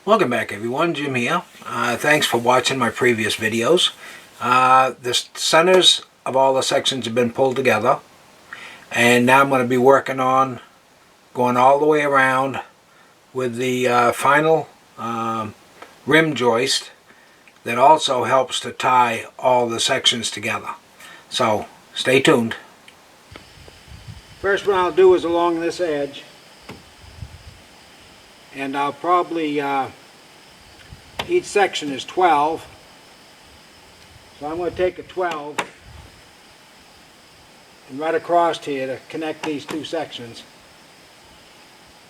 Welcome back everyone, Jim here. Thanks for watching my previous videos. The centers of all the sections have been pulled together, and now I'm going to be working on going all the way around with the final rim joist that also helps to tie all the sections together. So stay tuned. First one I'll do is along this edge, and I'll probably each section is 12, so I'm going to take a 12 and right across here to connect these two sections,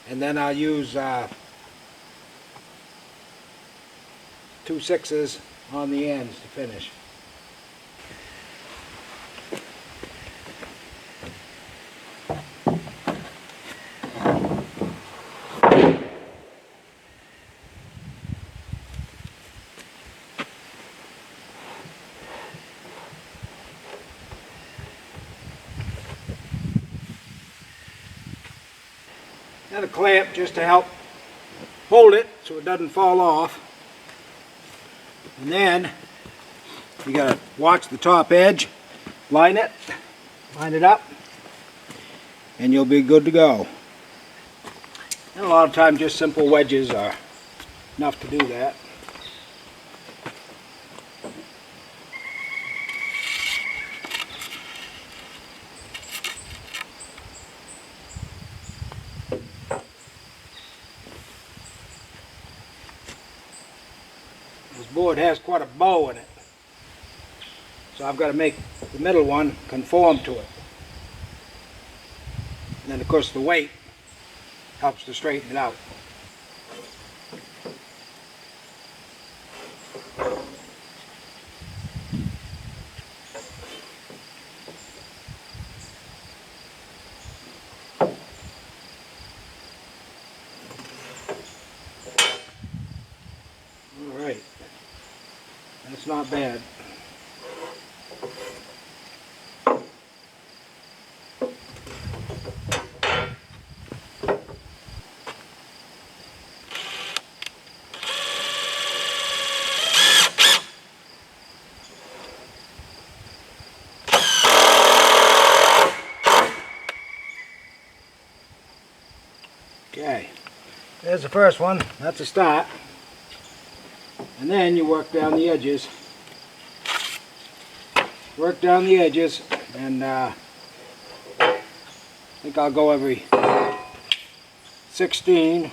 and then I'll use 2 6s on the ends to finish. And a clamp just to help hold it so it doesn't fall off. And then you got to watch the top edge, line it up, and you'll be good to go. And a lot of times just simple wedges are enough to do that. This board has quite a bow in it, so I've got to make the middle one conform to it. And then of course the weight helps to straighten it out. Alright, that's not bad. Okay, there's the first one. That's a start. And then you work down the edges. Work down the edges, and I think I'll go every 16.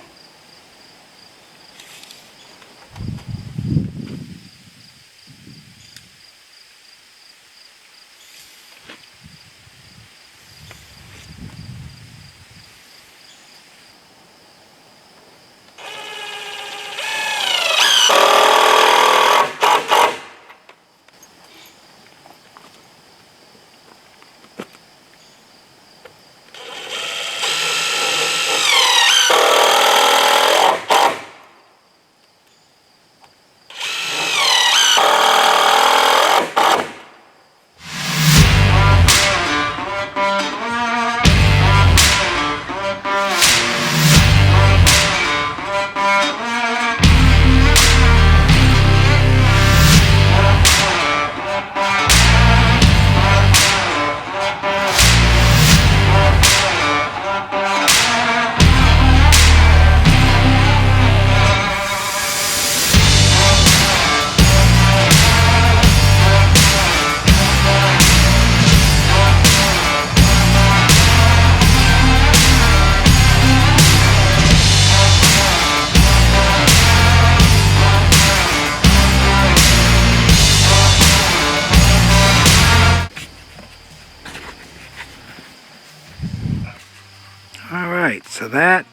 Alright, so that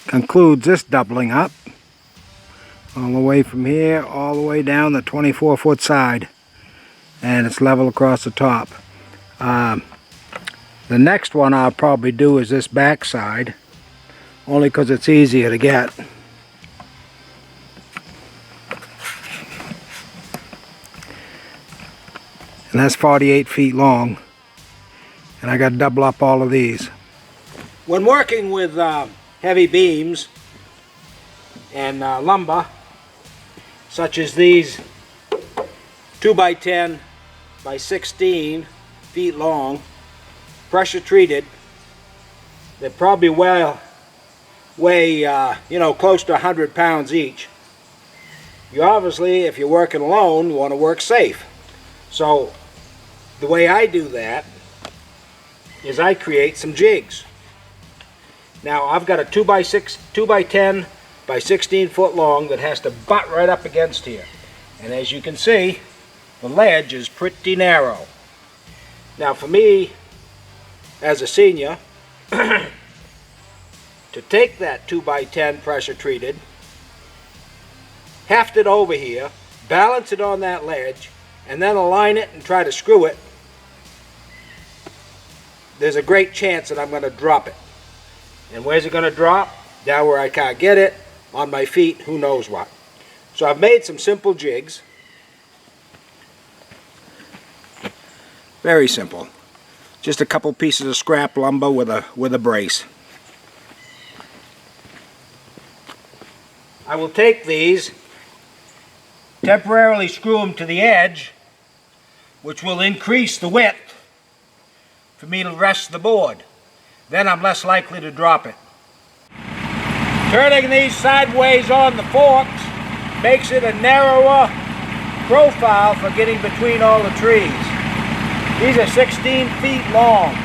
concludes this doubling up. All the way from here, all the way down the 24-foot side. And it's level across the top. The next one I'll probably do is this back side, only because it's easier to get. And that's 48 feet long. And I got to double up all of these. When working with heavy beams, and lumber, such as these 2x10 by 16 feet long, pressure treated. They probably weigh close to 100 pounds each. You obviously, if you're working alone, you want to work safe. So the way I do that is I create some jigs. Now I've got a 2x10 by 16 foot long that has to butt right up against here. And as you can see, the ledge is pretty narrow. Now for me, as a senior, to take that 2x10 pressure treated, heft it over here, balance it on that ledge, and then align it and try to screw it, there's a great chance that I'm going to drop it. And where's it going to drop? Down where I can't get it, on my feet, who knows what. So I've made some simple jigs. Very simple. Just a couple pieces of scrap lumber with a brace. I will take these, temporarily screw them to the edge, which will increase the width for me to rest the board. Then I'm less likely to drop it. Turning these sideways on the forks makes it a narrower profile for getting between all the trees. These are 16 feet long.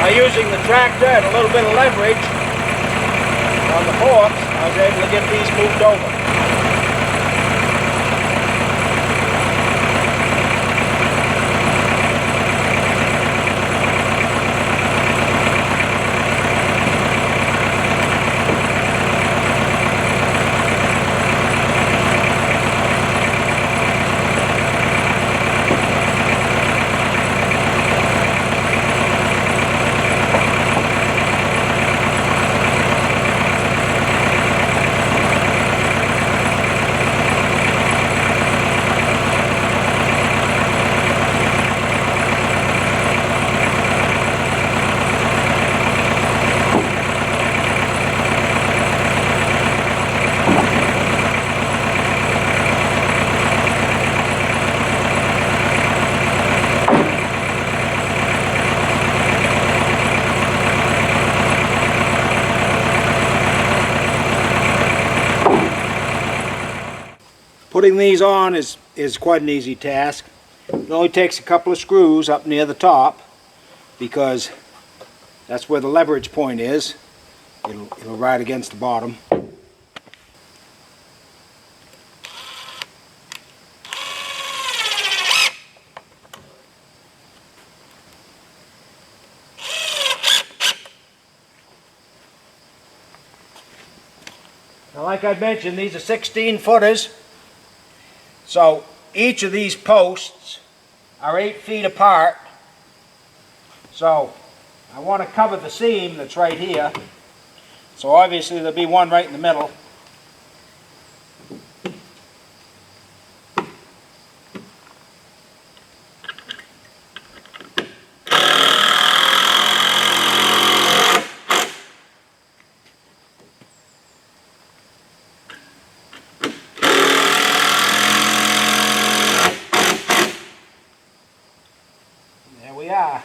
By using the tractor and a little bit of leverage on the forks, I was able to get these moved over. Putting these on is quite an easy task. It only takes a couple of screws up near the top because that's where the leverage point is. It'll ride against the bottom. Now, like I mentioned, these are 16 footers. So each of these posts are 8 feet apart. So I want to cover the seam that's right here. So obviously there'll be one right in the middle. There we are.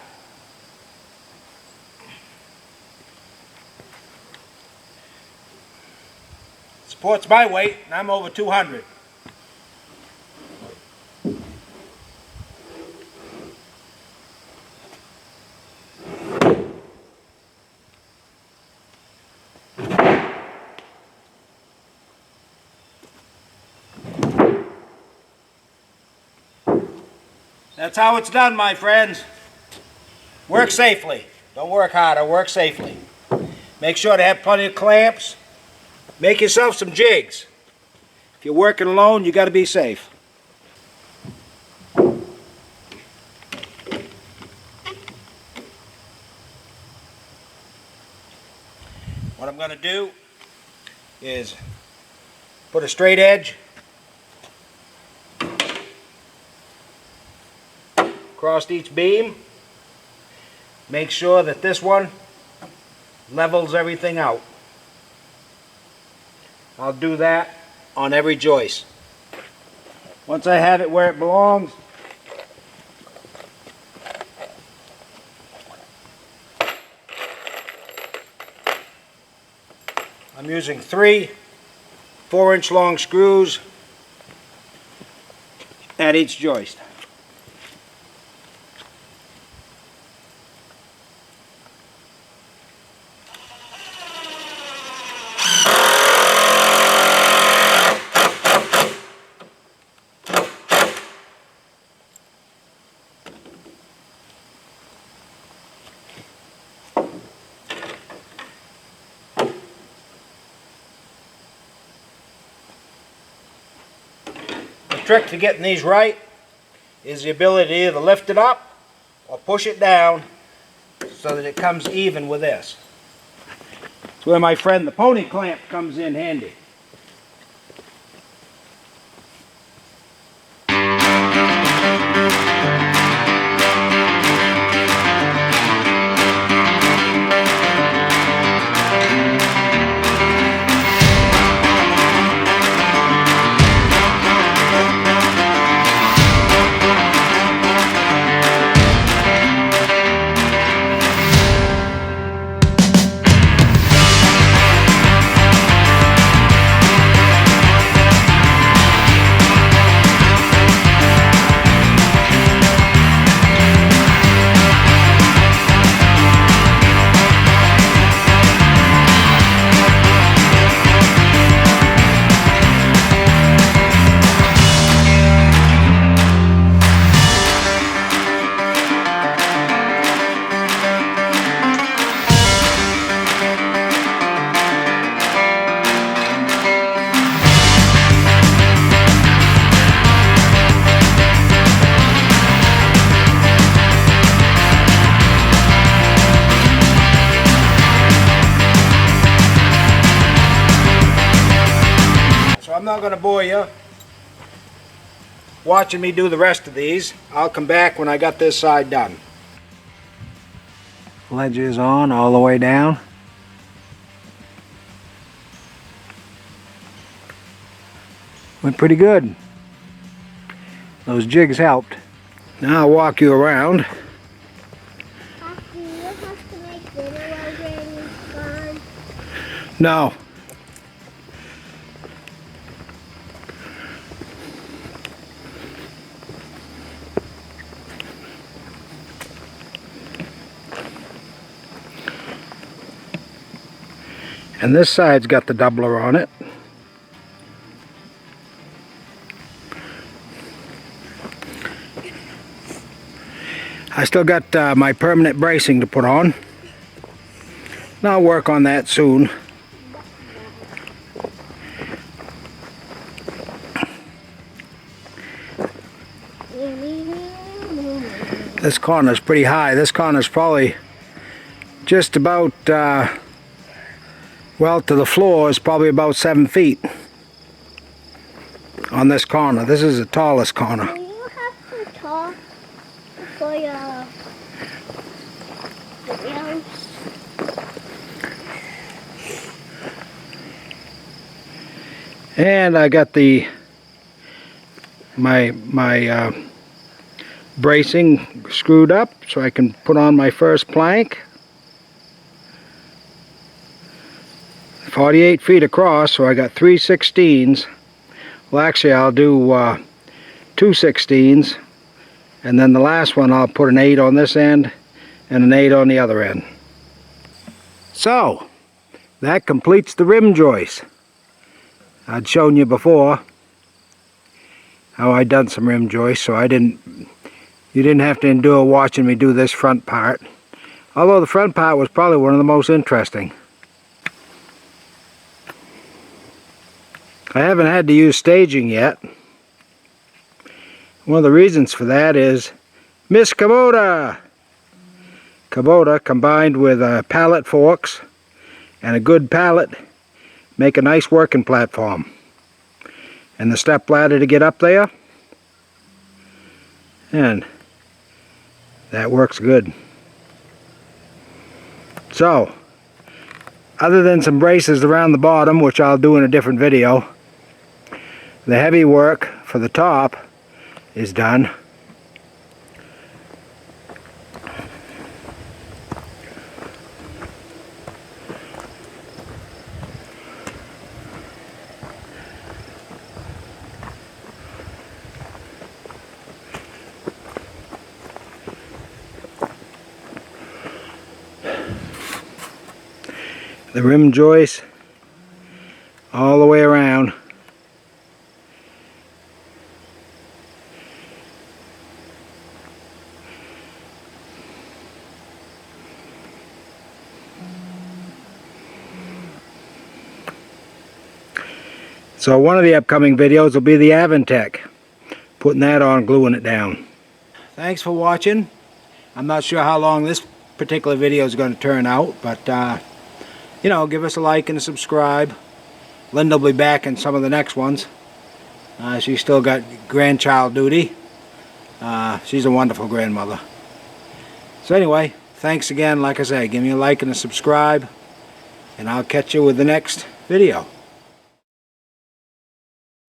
Supports my weight, and I'm over 200. That's how it's done, my friends. Work safely. Don't work harder, work safely. Make sure to have plenty of clamps. Make yourself some jigs. If you're working alone, you got to be safe. What I'm going to do is put a straight edge across each beam. Make sure that this one levels everything out. I'll do that on every joist. Once I have it where it belongs, I'm using 3 4-inch long screws at each joist. The trick to getting these right is the ability to either lift it up or push it down so that it comes even with this. That's where my friend the pony clamp comes in handy. I'm not going to bore you watching me do the rest of these. I'll come back when I got this side done. Ledge is on all the way down. Went pretty good. Those jigs helped. Now I'll walk you around. Do you have to make dinner while Granny's gone? No. And this side's got the doubler on it. I still got my permanent bracing to put on. And I'll work on that soon. This corner's pretty high. This corner's probably just about well, to the floor is probably about 7 feet on this corner. This is the tallest corner. Do you have to talk for your videos? And I got my bracing screwed up so I can put on my first plank. 48 feet across, so I got 3 16s. Well, actually I'll do 2 16s, and then the last one I'll put an 8 on this end and an 8 on the other end. So that completes the rim joist. I'd shown you before how I'd done some rim joists, so you didn't have to endure watching me do this front part. Although the front part was probably one of the most interesting. I haven't had to use staging yet. One of the reasons for that is Miss Kubota. Kubota combined with pallet forks and a good pallet make a nice working platform. And the step ladder to get up there, and that works good. So, other than some braces around the bottom, which I'll do in a different video, the heavy work for the top is done. The rim joist all the way around. So one of the upcoming videos will be the Aventech. Putting that on, gluing it down. Thanks for watching. I'm not sure how long this particular video is going to turn out, but you know, give us a like and a subscribe. Linda will be back in some of the next ones. She's still got grandchild duty. She's a wonderful grandmother. So anyway, thanks again. Like I say, give me a like and a subscribe, and I'll catch you with the next video.